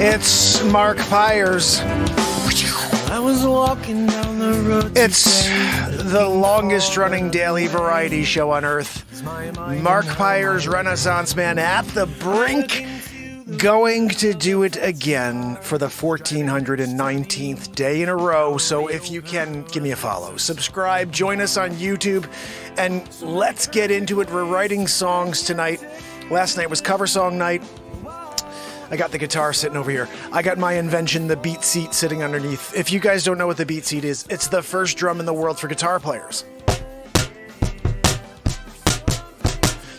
It's Mark Pyers. I was walking down the road. It's the longest running daily variety show on earth. Mark Pyers, Renaissance Man, at the brink, going to do it again for the 1419th day in a row. So if you can, give me a follow, subscribe, join us on YouTube, and let's get into it. We're writing songs tonight. Last night was cover song night. I got the guitar sitting over here. I got my invention, the beat seat, sitting underneath. If you guys don't know what the beat seat is, it's the first drum in the world for guitar players.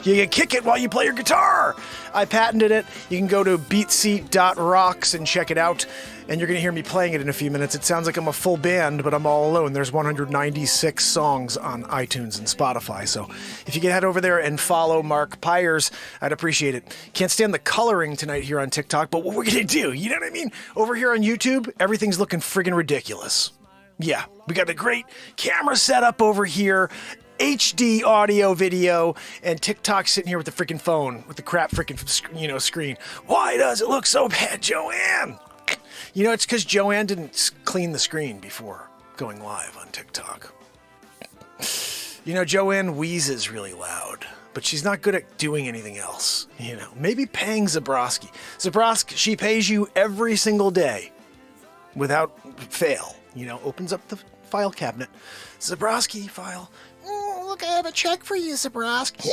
You can kick it while you play your guitar. I patented it. You can go to beatseat.rocks and check it out. And you're going to hear me playing it in a few minutes. It sounds like I'm a full band, but I'm all alone. There's 196 songs on iTunes and Spotify. So if you can head over there and follow Mark Pyers, I'd appreciate it. Can't stand the coloring tonight here on TikTok, but what we're going to do, you know what I mean? Over here on YouTube, everything's looking friggin' ridiculous. Yeah, we got a great camera setup over here. HD audio, video, and TikTok sitting here with the freaking phone, with the crap freaking, screen. Why does it look so bad, Joanne? You know, it's because Joanne didn't clean the screen before going live on TikTok. You know, Joanne wheezes really loud, but she's not good at doing anything else. You know, maybe paying Zabrowski. Zabrowski, she pays you every single day without fail. You know, opens up the file cabinet. Zabrowski file. Look, I have a check for you, Zabrowski.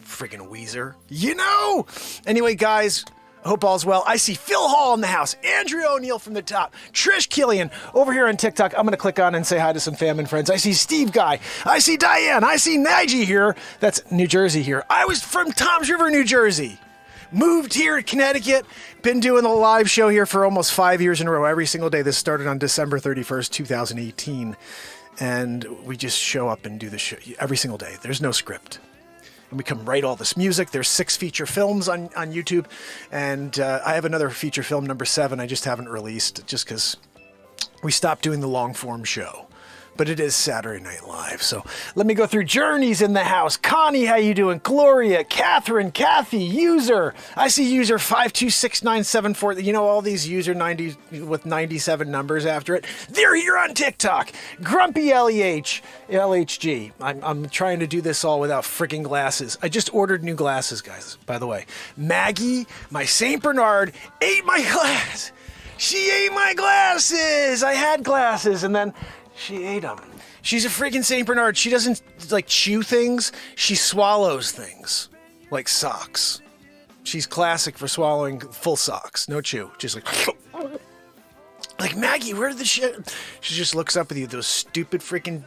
Friggin' Weezer. You know! Anyway, guys, I hope all's well. I see Phil Hall in the house. Andrea O'Neill from the top. Trish Killian over here on TikTok. I'm going to click on and say hi to some fam and friends. I see Steve Guy. I see Diane. I see Nige here. That's New Jersey here. I was from Toms River, New Jersey. Moved here to Connecticut. Been doing a live show here for almost 5 years in a row. Every single day. This started on December 31st, 2018. And we just show up and do the show every single day. There's no script. And we come write all this music. There's 6 feature films on YouTube. And I have another feature film, number 7, I just haven't released just because we stopped doing the long form show. But it is Saturday Night Live. So let me go through. Journey's in the house. Connie, how you doing? Gloria, Catherine, Kathy, user. I see user 526974. You know, all these user 90 with 97 numbers after it. They're here on TikTok. Grumpy LHG. I'm trying to do this all without freaking glasses. I just ordered new glasses, guys, by the way. Maggie, my St. Bernard, ate my glass. She ate my glasses. I had glasses and then she ate them. She's a freaking St. Bernard. She doesn't, chew things. She swallows things. Like socks. She's classic for swallowing full socks. No chew. Just like Maggie, where did the shit? She just looks up at you, those stupid freaking,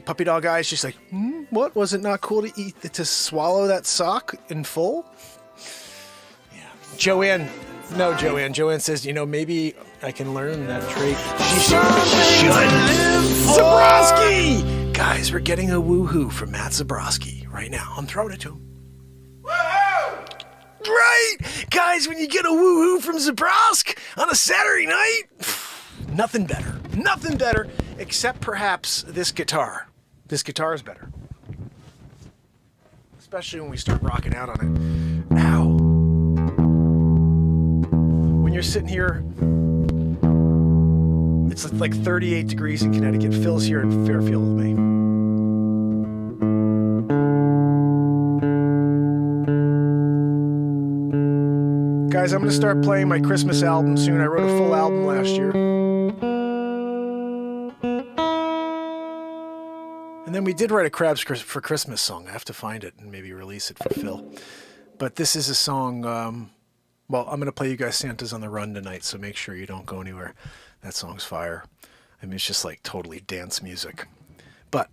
puppy dog eyes. She's like, what? Was it not cool to swallow that sock in full? Yeah. Joanne. No, Joanne. Joanne says, maybe I can learn that trait. She should. Zabrowski! Guys, we're getting a woohoo from Matt Zabrowski right now. I'm throwing it to him. Woohoo! Right! Guys, when you get a woohoo from Zabrowski on a Saturday night, nothing better. Nothing better, except perhaps this guitar. This guitar is better. Especially when we start rocking out on it. Ow. When you're sitting here, it's like 38 degrees in Connecticut. Phil's here in Fairfield with me. Guys, I'm going to start playing my Christmas album soon. I wrote a full album last year. And then we did write a Crabs for Christmas song. I have to find it and maybe release it for Phil. But this is a song... Well, I'm going to play you guys Santa's on the Run tonight, so make sure you don't go anywhere. That song's fire. I mean, it's just totally dance music. But...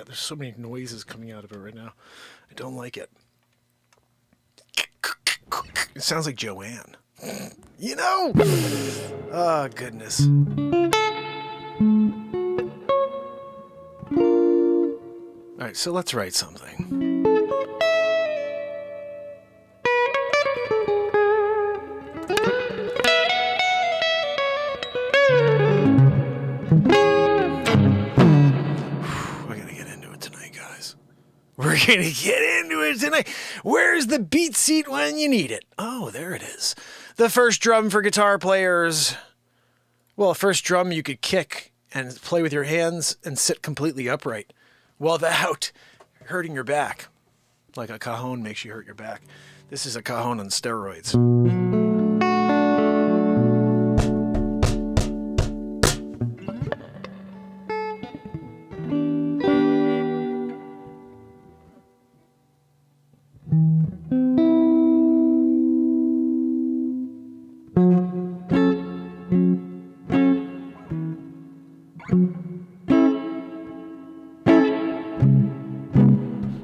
there's so many noises coming out of it right now. I don't like it. It sounds like Joanne. You know? Oh, goodness. All right, so let's write something. We're going to get into it tonight. Where's the beat seat when you need it? Oh, there it is. The first drum for guitar players. Well, first drum you could kick and play with your hands and sit completely upright without hurting your back. Like a cajon makes you hurt your back. This is a cajon on steroids.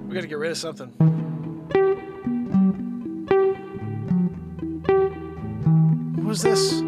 We gotta get rid of something. What was this?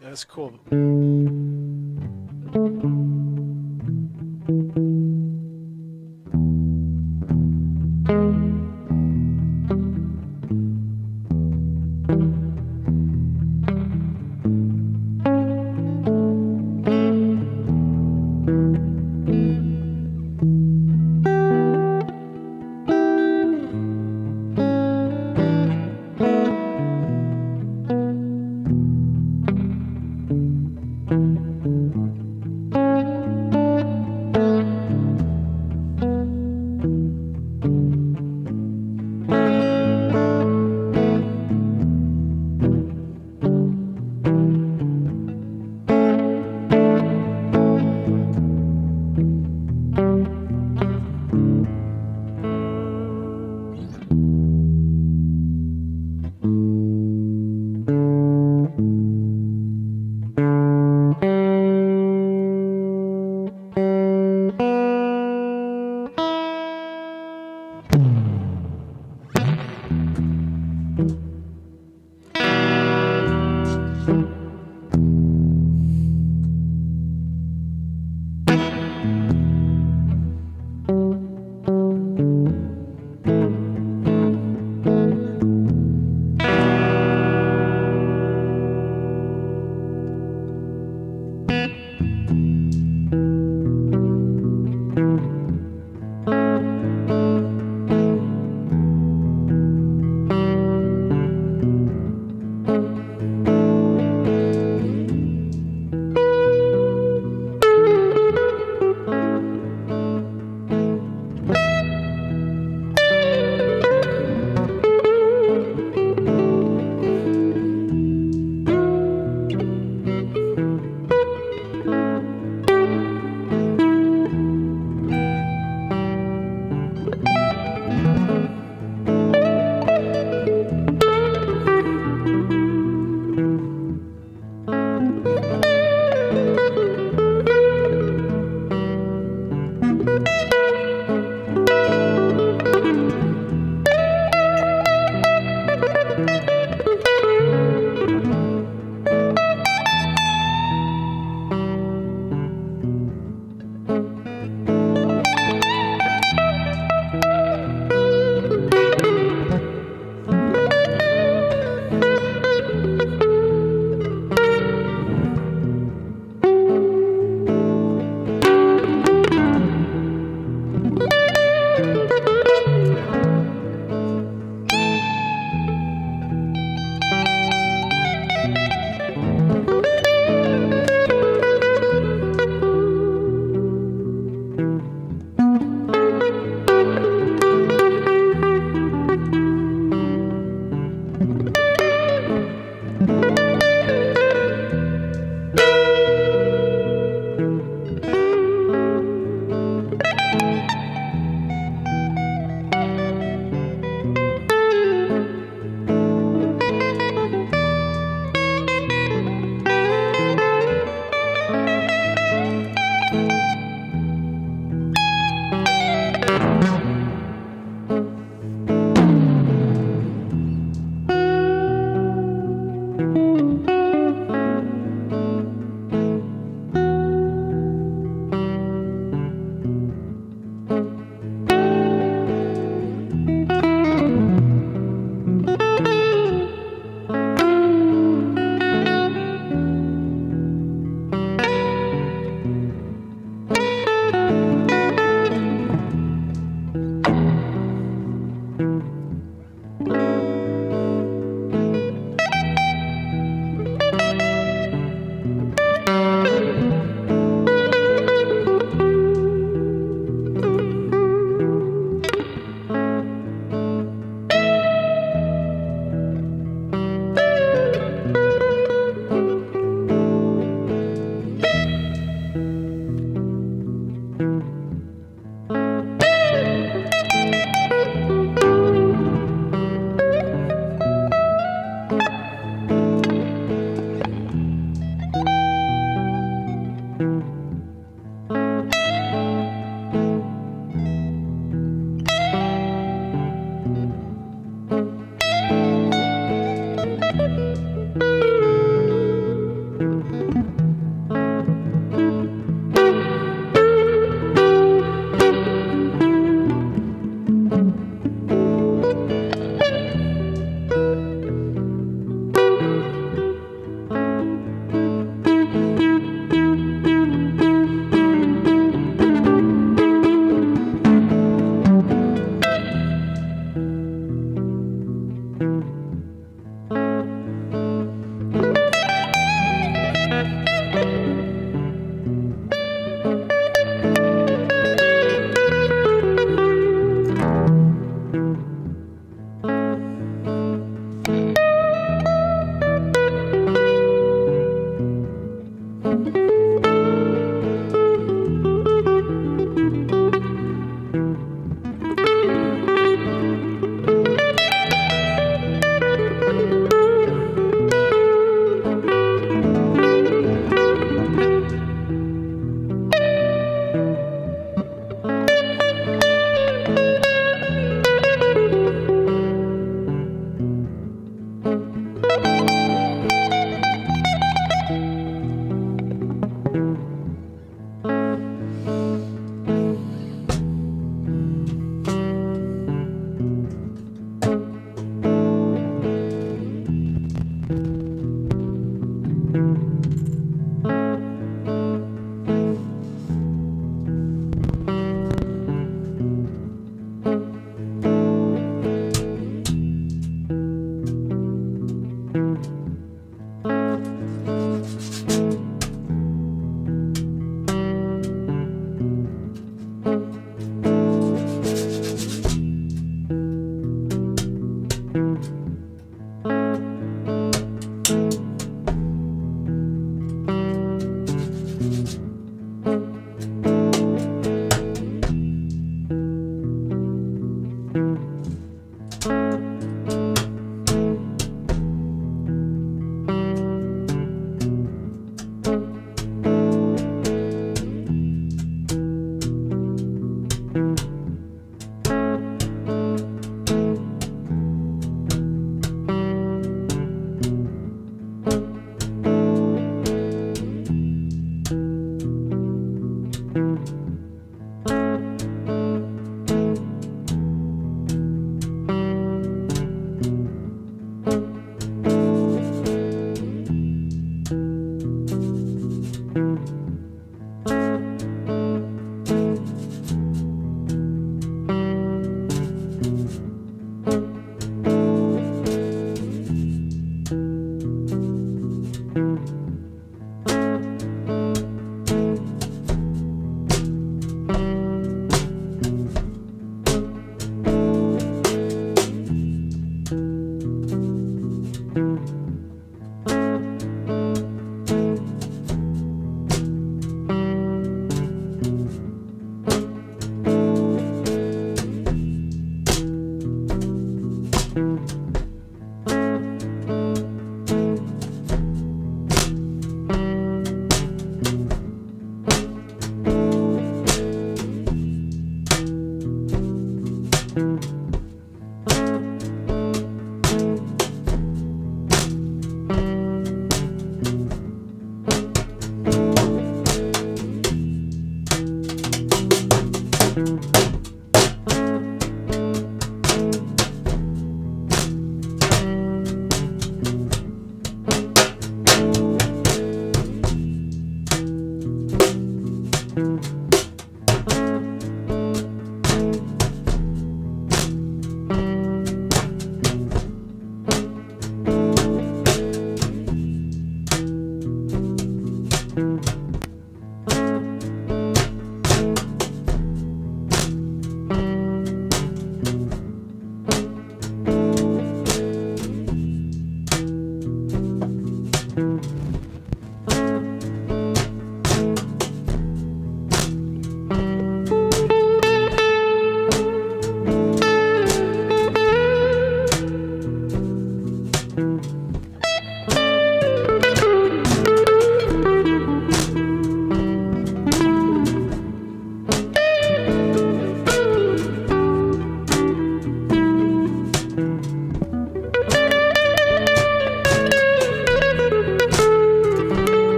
That's cool.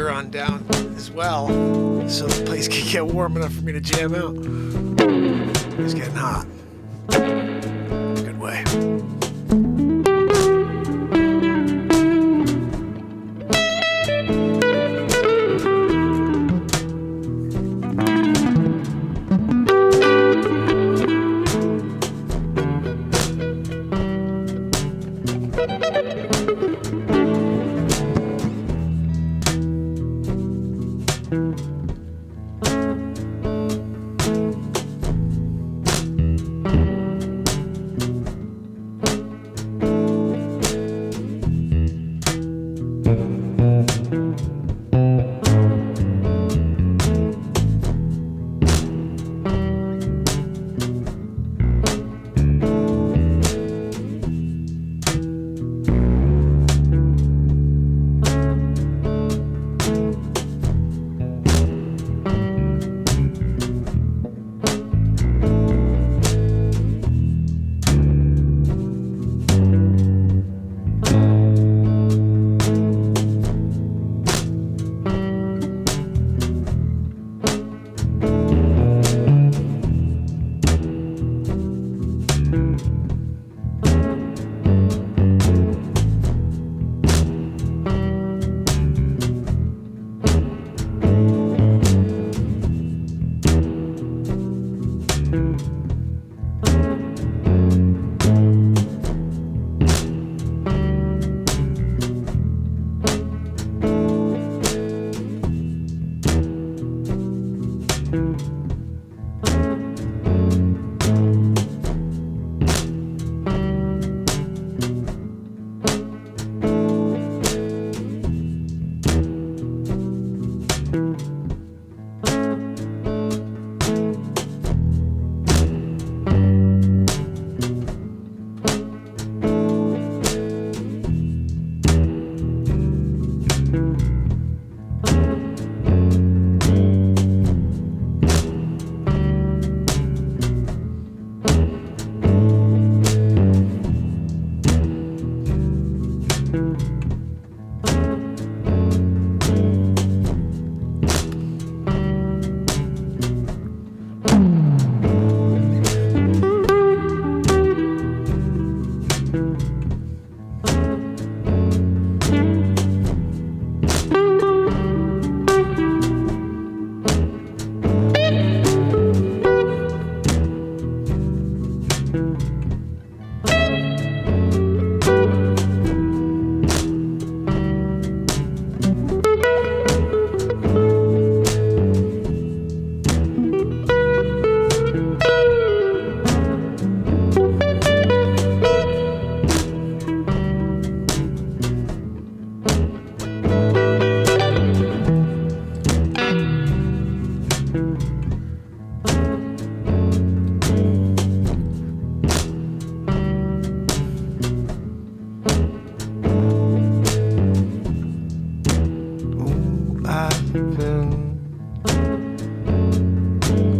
on down as well, so the place can get warm enough for me to jam out. It's getting hot. Good way.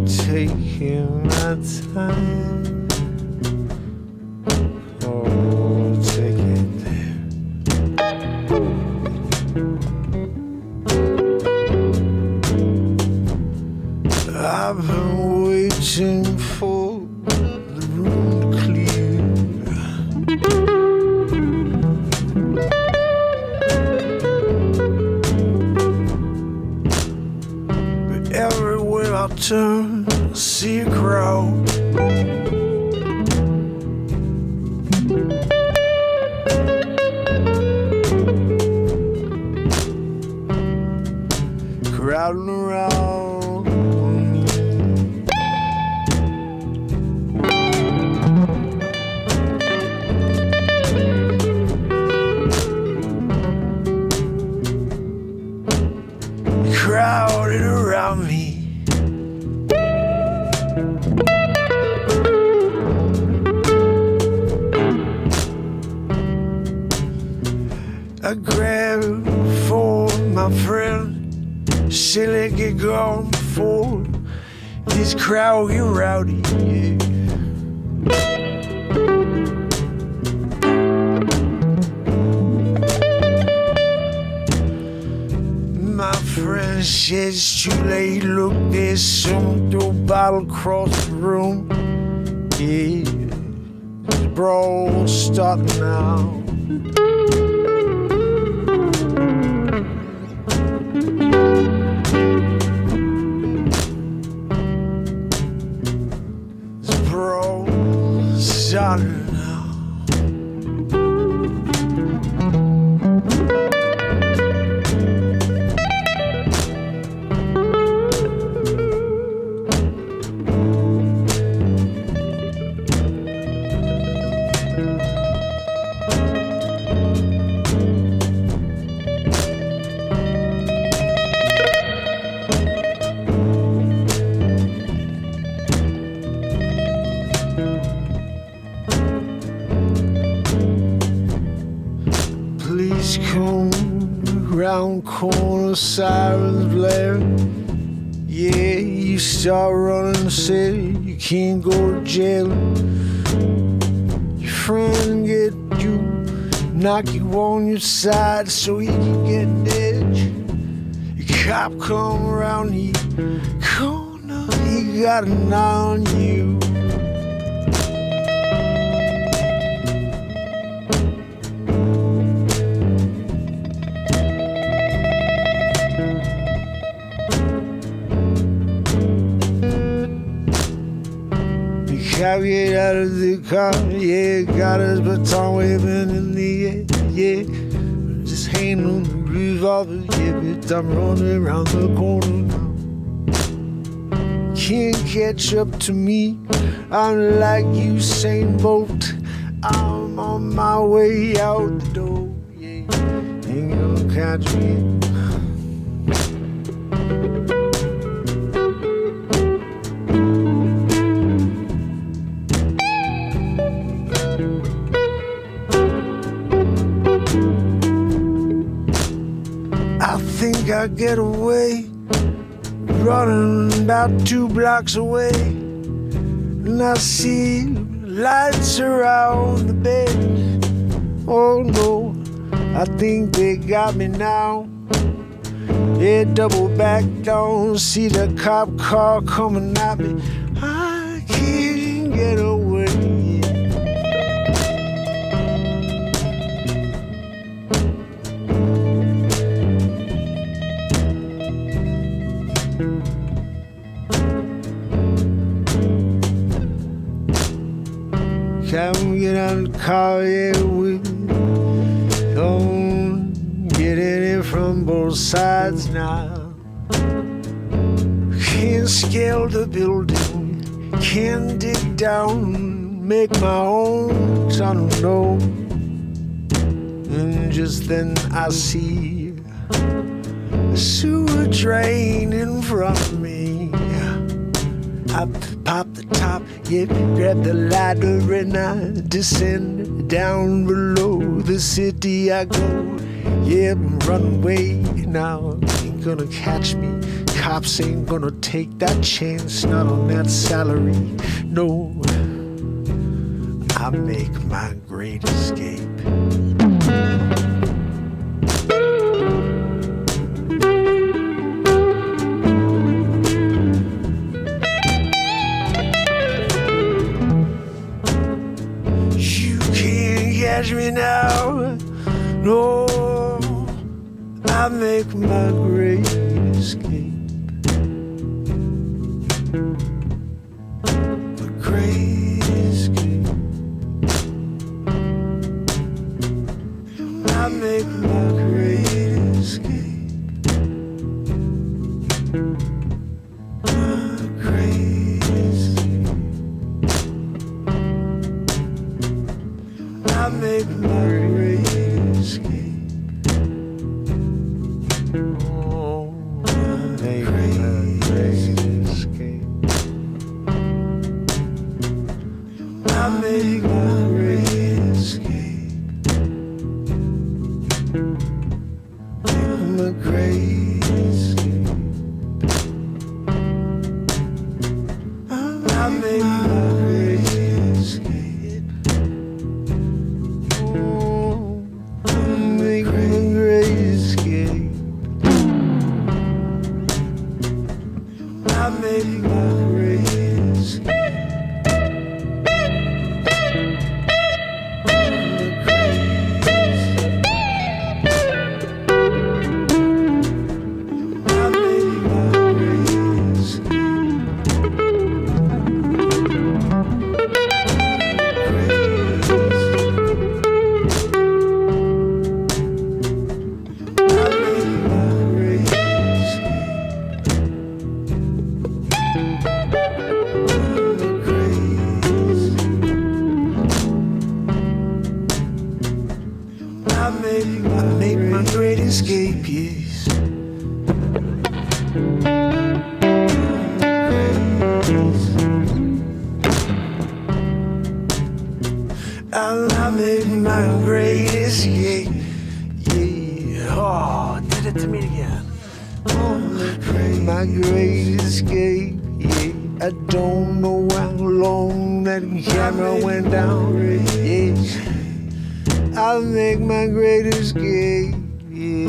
Taking my time, oh, take it there. I've been waiting for the room to clear. But everywhere I turn, I see a crowd. Crowding around me. Crowded around me. I grab for my friend, silly get gone before this crowd get rowdy, yeah. My friend says it's too late, look, there's some dope bottle across the room, yeah. This brawl starting now. Please come round corner, sirens blare. Yeah, you start running, say you can't go to jail. Your friend get you, knock you on your side so he can get an edge. Your cop come around, he corner, he got an eye on you. Cop get out of the car, yeah, got his baton waving in the air, yeah. Just hanging on the revolver, yeah, but I'm running around the corner now. Can't catch up to me, I'm like Usain Bolt. I'm on my way out the door, yeah. Ain't gonna catch me. I think I get away, running about 2 blocks away, and I see lights around the bend. Oh no, I think they got me now. They double back down, see the cop car coming at me. I can't get away. Come get out of the car, yeah, we don't get in it from both sides now. Can't scale the building, can't dig down, make my own tunnel, no. And just then I see a sewer drain in front of me. I pop the top, yeah, grab the ladder and I descend down below the city I go. Yeah, run away now, ain't gonna catch me. Cops ain't gonna take that chance, not on that salary. No, I make my great escape. Catch me now, no, I make my great escape. A great escape. I make my great escape. A great escape. I make my great escape. Oh, I make my great escape. I make my great escape. My great escape. I make my great escape. I make my great escape. I make my great escape. I made my great escape, yes. I made my great escape, yeah. Oh, did it to me again. Oh, my great escape, yeah. I don't know how long that camera went down, yeah. I'll make my great escape, yeah.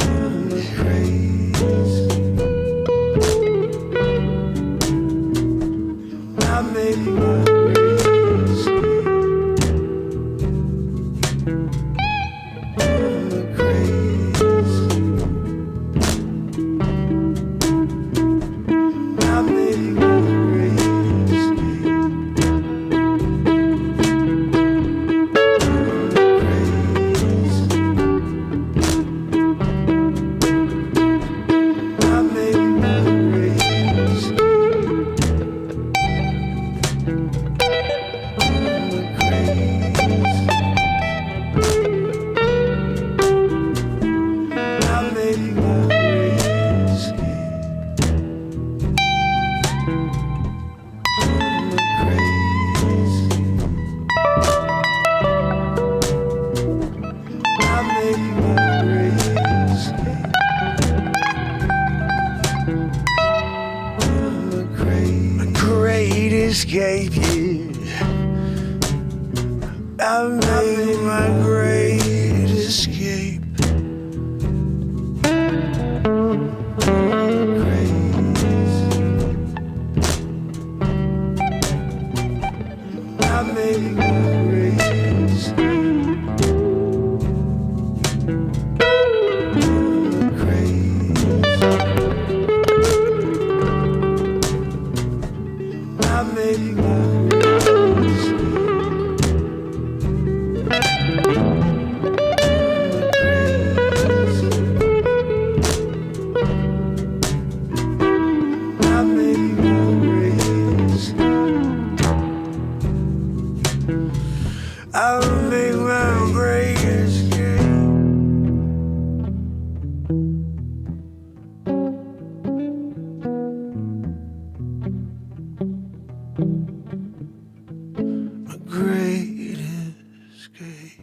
I'll make my great escape. The crazy. I'll make my great escape. Escape, yeah. I made my great escape. I made my great escape. I made my great I'll make my great escape. My great escape.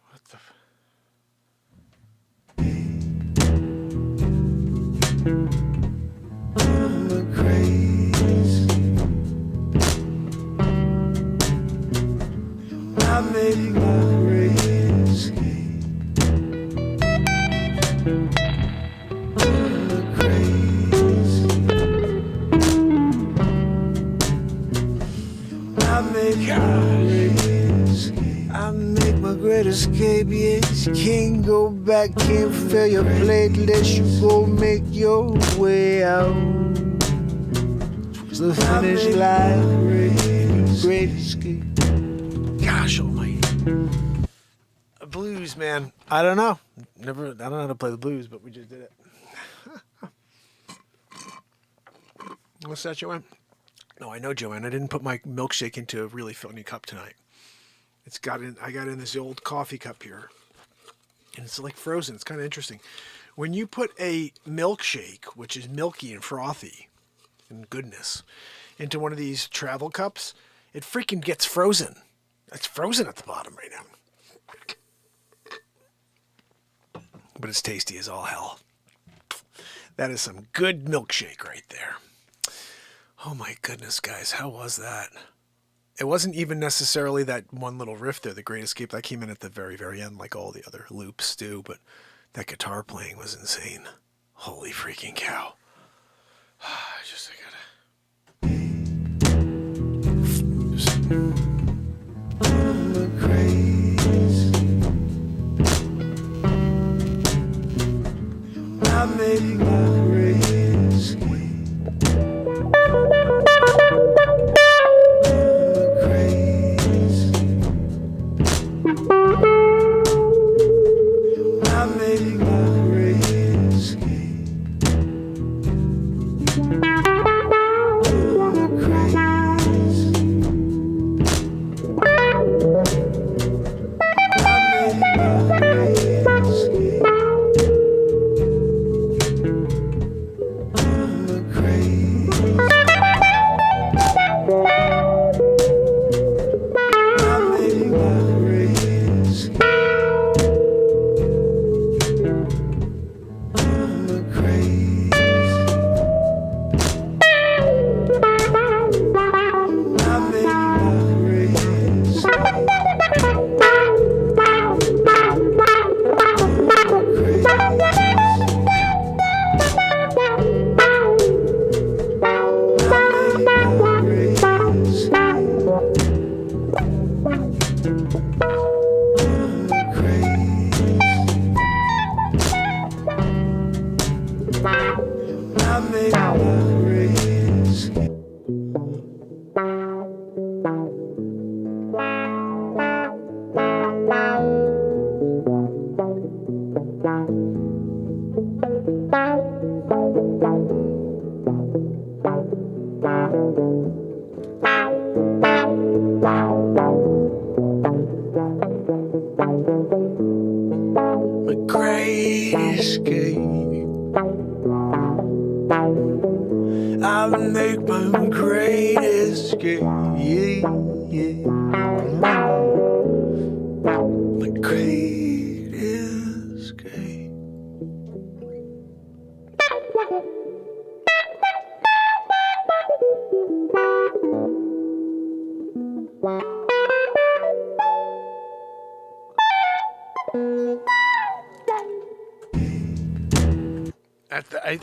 What the I'm a crazy. I made my great escape. I'm a crazy. I made make my great escape, yes. Can't go back, can't fill your plate unless you go make your way out. The finish line, great escape. Gosh almighty. Blues, man. I don't know. I don't know how to play the blues, but we just did it. What's that, Joanne? No, I know, Joanne. I didn't put my milkshake into a really funny cup tonight. I got in this old coffee cup here. And it's like frozen. It's kind of interesting. When you put a milkshake, which is milky and frothy and goodness, into one of these travel cups, it freaking gets frozen. It's frozen at the bottom right now. But it's tasty as all hell. That is some good milkshake right there. Oh my goodness, guys. How was that? It wasn't even necessarily that one little riff there, the Great Escape. That came in at the very, very end, like all the other loops do. But that guitar playing was insane. Holy freaking cow. I made my great escape.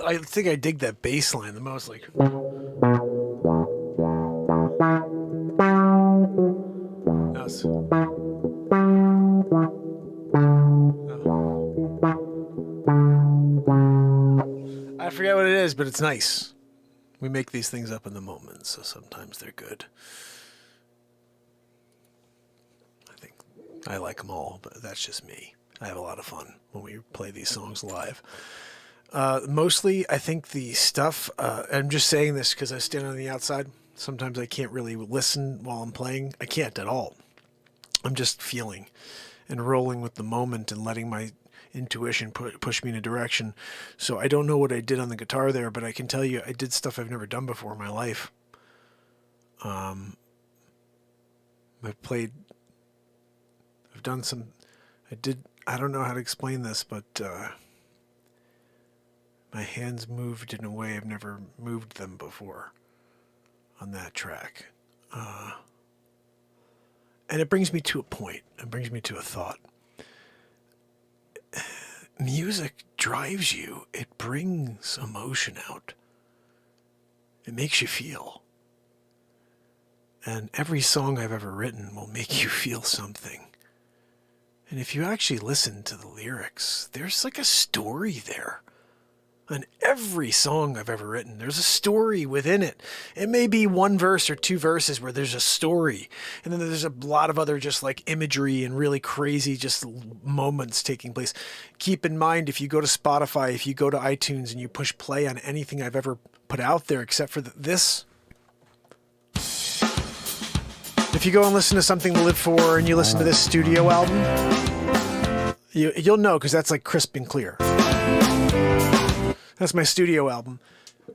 I think I dig that bass line the most. Like, that's, I forget what it is, but it's nice. We make these things up in the moment, so sometimes they're good. I think I like them all, but that's just me. I have a lot of fun when we play these songs live. Mostly, I think the stuff, I'm just saying this because I stand on the outside. Sometimes I can't really listen while I'm playing. I can't at all. I'm just feeling and rolling with the moment and letting my intuition push me in a direction. So I don't know what I did on the guitar there, but I can tell you I did stuff I've never done before in my life. I've done some, I don't know how to explain this, but my hands moved in a way I've never moved them before on that track. And it brings me to a point. It brings me to a thought. Music drives you. It brings emotion out. It makes you feel. And every song I've ever written will make you feel something. And if you actually listen to the lyrics, there's like a story there. On every song I've ever written, there's a story within it. It may be one verse or two verses where there's a story. And then there's a lot of other just like imagery and really crazy just moments taking place. Keep in mind, if you go to Spotify, if you go to iTunes and you push play on anything I've ever put out there except for this, if you go and listen to Something to Live For and you listen to this studio album, you'll know, because that's like crisp and clear. That's my studio album.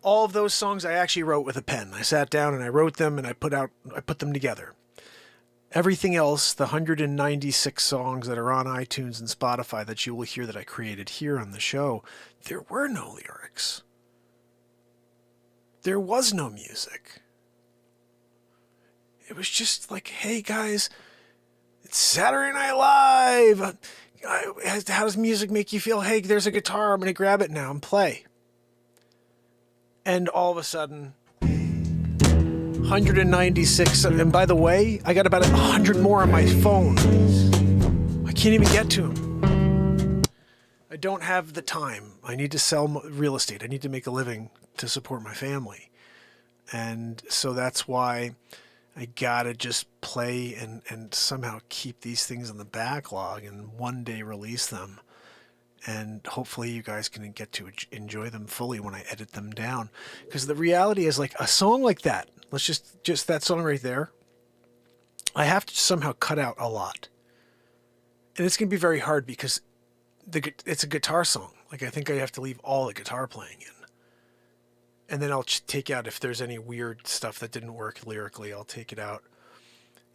All of those songs I actually wrote with a pen. I sat down and I wrote them and I put them together. Everything else, the 196 songs that are on iTunes and Spotify that you will hear that I created here on the show, there were no lyrics. There was no music. It was just like, hey guys, it's Saturday Night Live. How does music make you feel? Hey, there's a guitar. I'm going to grab it now and play. And all of a sudden, 196. And by the way, I got about 100 more on my phone. I can't even get to them. I don't have the time. I need to sell real estate. I need to make a living to support my family. And so that's why I gotta just play and somehow keep these things in the backlog and one day release them. And hopefully you guys can get to enjoy them fully when I edit them down. Because the reality is, like a song like that, let's just that song right there, I have to somehow cut out a lot. And it's going to be very hard because it's a guitar song. Like I think I have to leave all the guitar playing in. And then I'll take out, if there's any weird stuff that didn't work lyrically, I'll take it out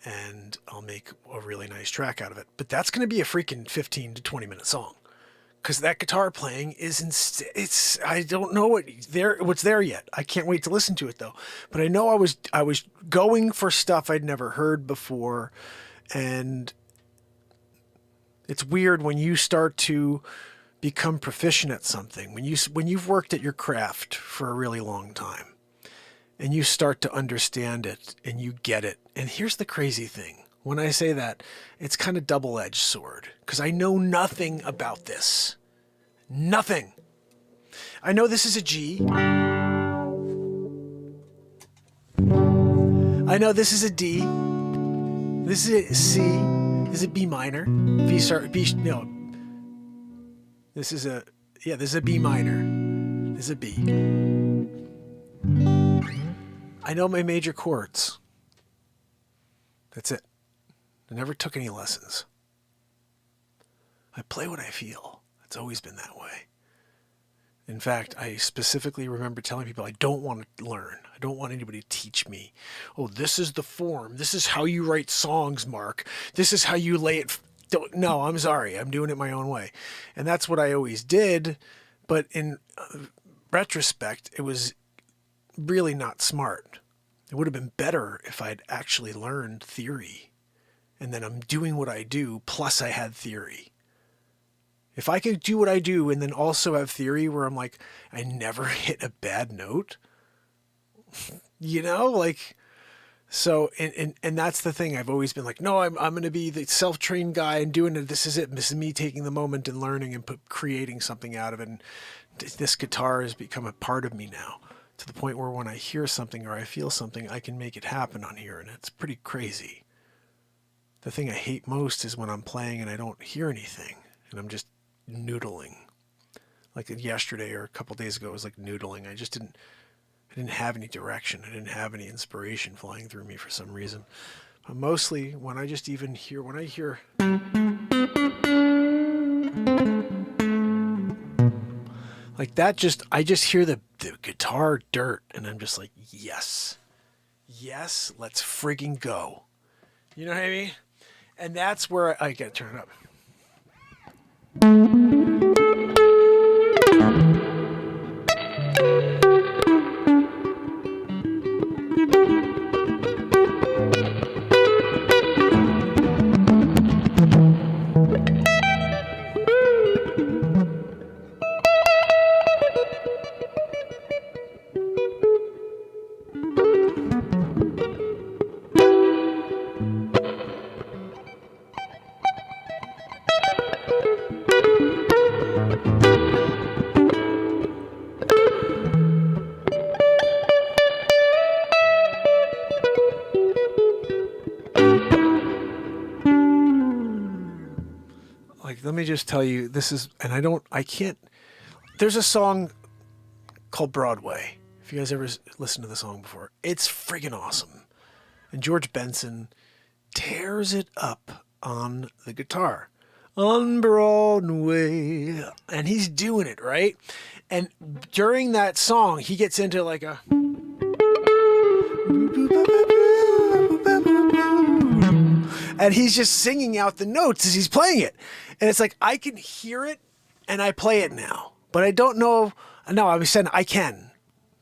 and I'll make a really nice track out of it. But that's going to be a freaking 15 to 20 minute song. Because that guitar playing is I don't know what's there yet. I can't wait to listen to it though. But I know I was going for stuff I'd never heard before, and it's weird when you start to become proficient at something. When you've worked at your craft for a really long time, and you start to understand it and you get it. And here's the crazy thing. When I say that, it's kind of double-edged sword, because I know nothing about this. Nothing. I know this is a G. I know this is a D. This is a C. This is a B minor. This is a B minor. This is a B. I know my major chords. That's it. I never took any lessons. I play what I feel. It's always been that way. In fact, I specifically remember telling people I don't want to learn. I don't want anybody to teach me. Oh, this is the form. This is how you write songs, Mark. This is how you lay it. No, I'm sorry. I'm doing it my own way. And that's what I always did. But in retrospect, it was really not smart. It would have been better if I'd actually learned theory. And then I'm doing what I do, plus I had theory. If I could do what I do and then also have theory where I'm like, I never hit a bad note, so, and that's the thing. I've always been like, no, I'm going to be the self-trained guy and doing it. This is it. This is me taking the moment and learning and creating something out of it. And this guitar has become a part of me now, to the point where when I hear something or I feel something, I can make it happen on here. And it's pretty crazy. The thing I hate most is when I'm playing and I don't hear anything and I'm just noodling. Like yesterday or a couple days ago, it was like noodling. I didn't have any direction. I didn't have any inspiration flying through me for some reason. But mostly when I hear like that, I just hear the guitar dirt and I'm just like, yes, let's friggin' go. You know what I mean? And that's where I gotta turn it up. let me just tell you, this is, and I can't, there's a song called Broadway. If you guys ever listened to the song before, it's friggin' awesome. And George Benson tears it up on the guitar. On Broadway. And he's doing it, right? And during that song, he gets into like a... And he's just singing out the notes as he's playing it. And it's like, I can hear it and I play it now. But I don't know... No, I was saying I can.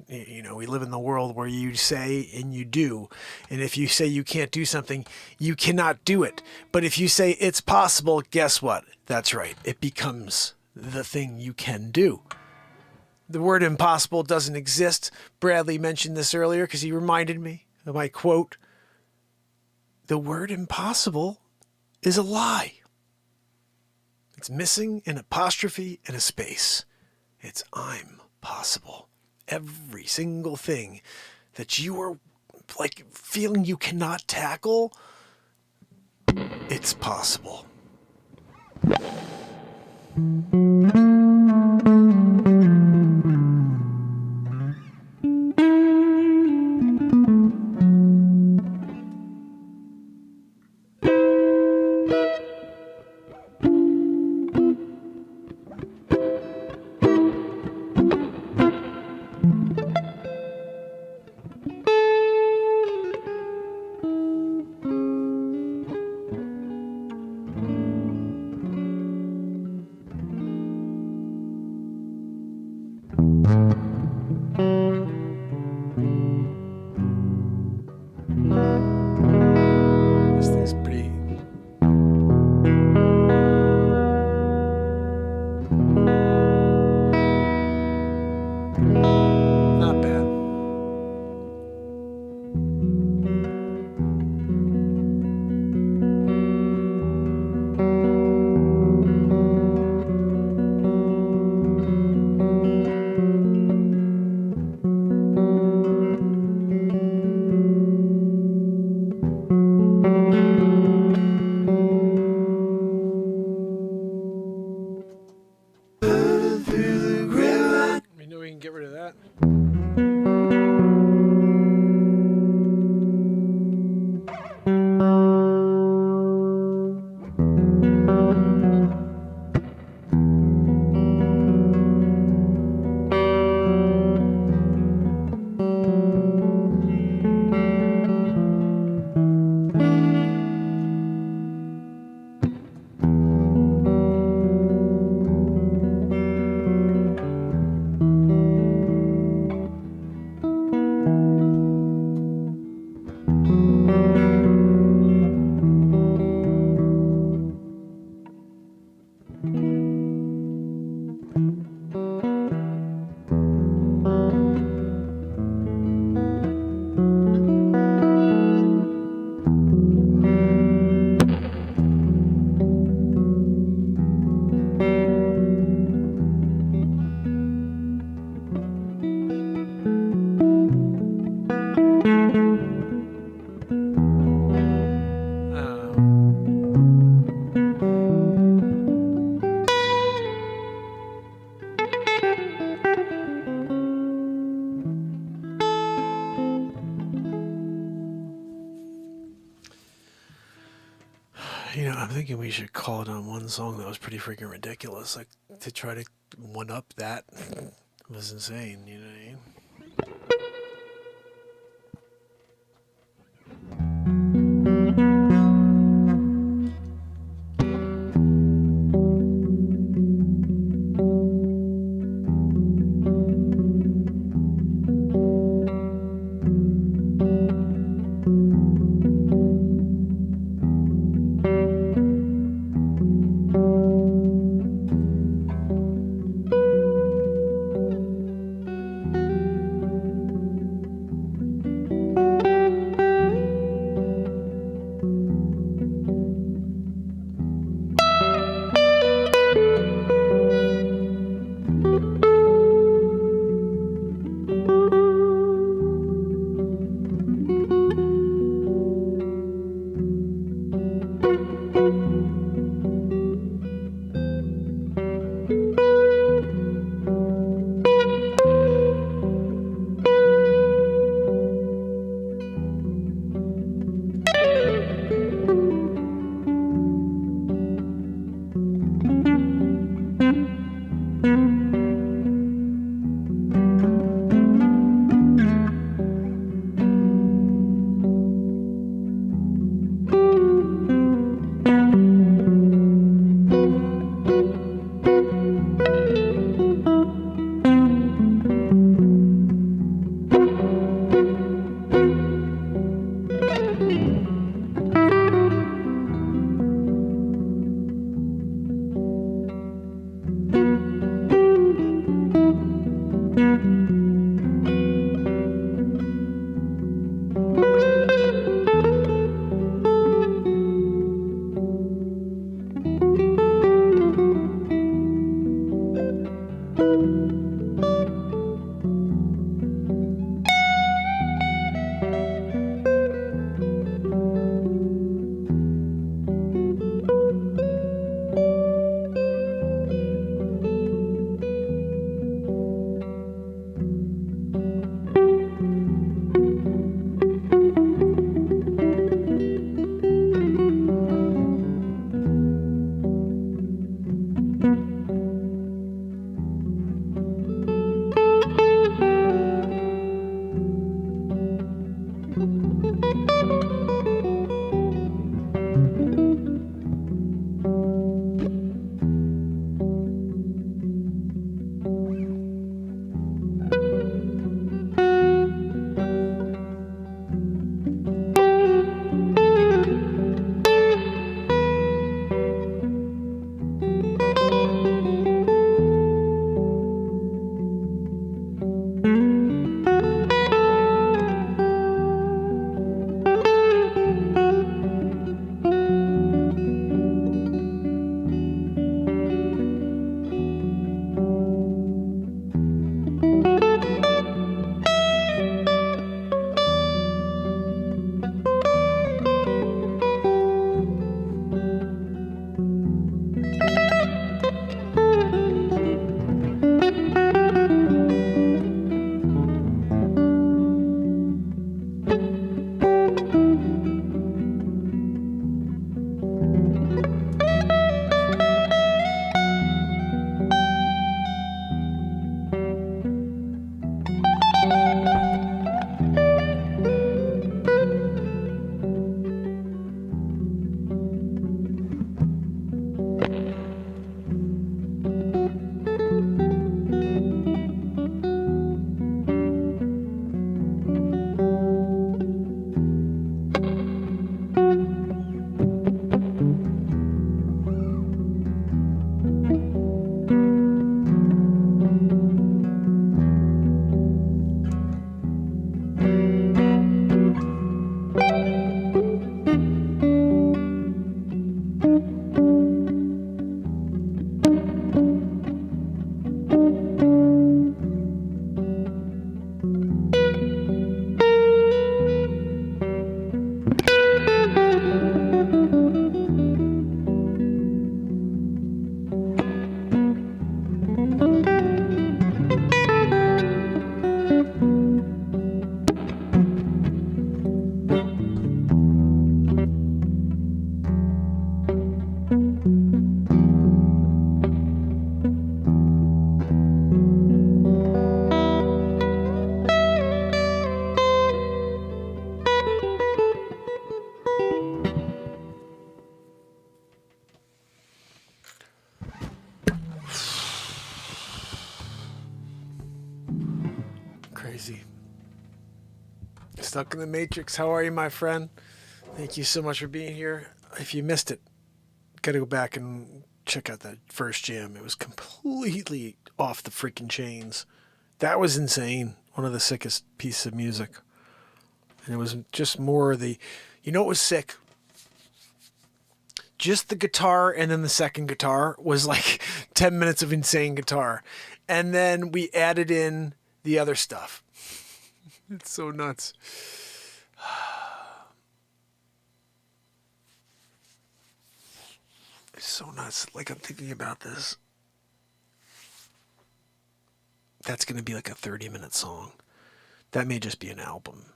You know, we live in the world where you say and you do. And if you say you can't do something, you cannot do it. But if you say it's possible, guess what? That's right. It becomes the thing you can do. The word impossible doesn't exist. Bradley mentioned this earlier because he reminded me of my quote. The word impossible is a lie. It's missing an apostrophe and a space. It's I'm possible. Every single thing that you are like feeling you cannot tackle, it's possible. This thing's pretty... not bad. We know we can get rid of that. You know, I'm thinking we should call it on one song that was pretty freaking ridiculous. Like, to try to one-up that was insane, you know what I mean? Crazy. Stuck in the Matrix. How are you, my friend? Thank you so much for being here. If you missed it, gotta go back and check out that first jam. It was completely off the freaking chains. That was insane. One of the sickest pieces of music. And it was just more of the, you know what was sick? Just the guitar, and then the second guitar was like 10 minutes of insane guitar. And then we added in the other stuff. It's so nuts. It's so nuts. Like, I'm thinking about this. That's going to be like a 30-minute song. That may just be an album.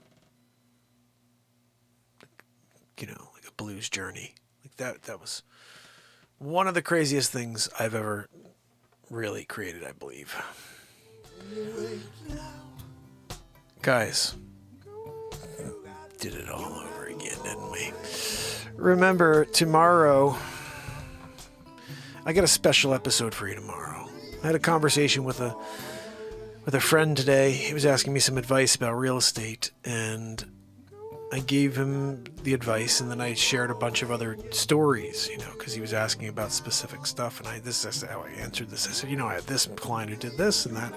You know, like a blues journey. Like that was one of the craziest things I've ever really created, I believe. Guys, did it all over again, didn't we? Remember, tomorrow, I got a special episode for you tomorrow. I had a conversation with a friend today. He was asking me some advice about real estate, and I gave him the advice, and then I shared a bunch of other stories, you know, because he was asking about specific stuff, and that's how I answered this. I said, you know, I had this client who did this and that.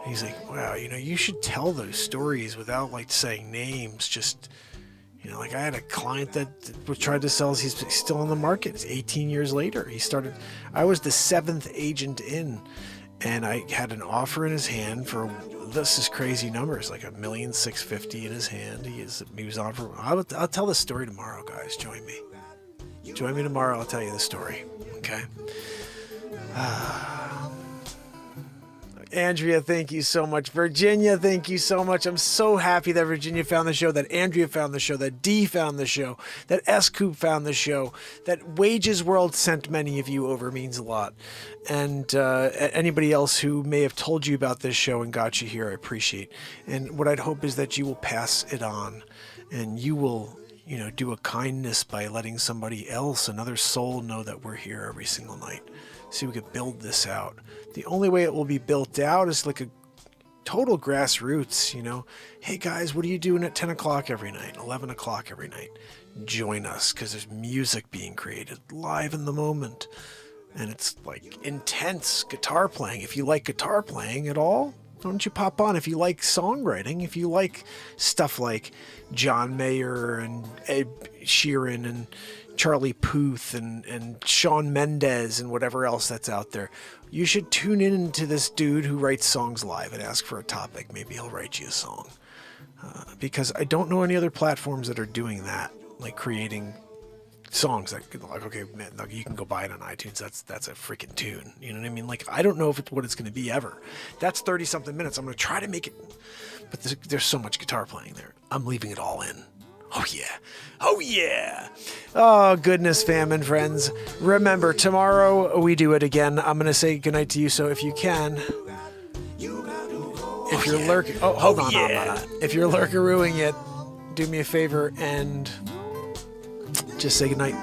And he's like, wow, you know, you should tell those stories without, like, saying names. Just, you know, like, I had a client that tried to sell. He's still on the market. It's 18 years later. I was the 7th agent in, and I had an offer in his hand for, this is crazy numbers, like $1,650,000 in his hand. He was on for, I'll tell the story tomorrow, guys. Join me. Join me tomorrow. I'll tell you the story. Okay. Andrea, thank you so much. Virginia, thank you so much. I'm so happy that Virginia found the show, that Andrea found the show, that Dee found the show, that S-Coop found the show, that Wages World sent many of you over means a lot. And anybody else who may have told you about this show and got you here, I appreciate. And what I'd hope is that you will pass it on and you will, do a kindness by letting somebody else, another soul, know that we're here every single night. So we could build this out. The only way it will be built out is like a total grassroots, Hey guys, what are you doing at 10 o'clock every night, 11 o'clock every night? Join us, because there's music being created live in the moment. And it's like intense guitar playing. If you like guitar playing at all, why don't you pop on? If you like songwriting, if you like stuff like John Mayer and Ed Sheeran and Charlie Puth and Shawn Mendes and whatever else that's out there, you should tune in to this dude who writes songs live and ask for a topic. Maybe he'll write you a song. Because I don't know any other platforms that are doing that, like creating songs that, like, okay, man, like, you can go buy it on iTunes. That's a freaking tune. You know what I mean? Like, I don't know if it's what it's going to be ever. That's 30 something minutes. I'm going to try to make it, but there's so much guitar playing there. I'm leaving it all in. Oh yeah. Oh yeah. Oh goodness, fam and friends. Remember, tomorrow we do it again. I'm going to say goodnight to you. So if you can, if you're lurking, hold on. If you're lurkerooing it, do me a favor and just say goodnight.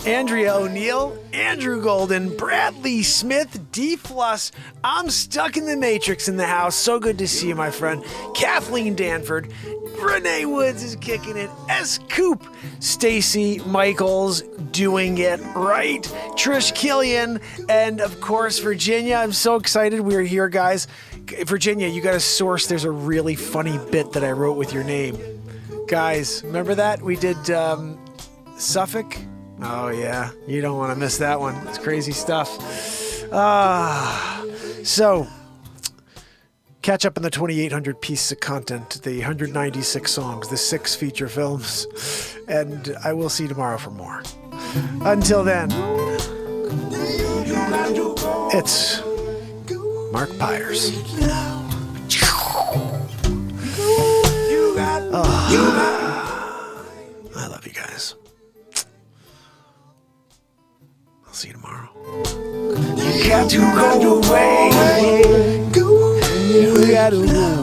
Andrea O'Neill, Andrew Golden, Bradley Smith, D Plus, I'm stuck in the Matrix in the house. So good to see you, my friend. Kathleen Danford, Renee Woods is kicking it. S. Coop, Stacy Michaels doing it right. Trish Killian, and of course Virginia. I'm so excited we're here, guys. Virginia, you got a source. There's a really funny bit that I wrote with your name. Guys, remember that? We did Suffolk. Oh yeah, you don't want to miss that one. It's crazy stuff. So catch up on the 2,800 pieces of content, the 196 songs, the 6 feature films, and I will see you tomorrow for more. Until then, it's Mark Pyers. I love you guys. I'll see you tomorrow. You got to go away. You got to go.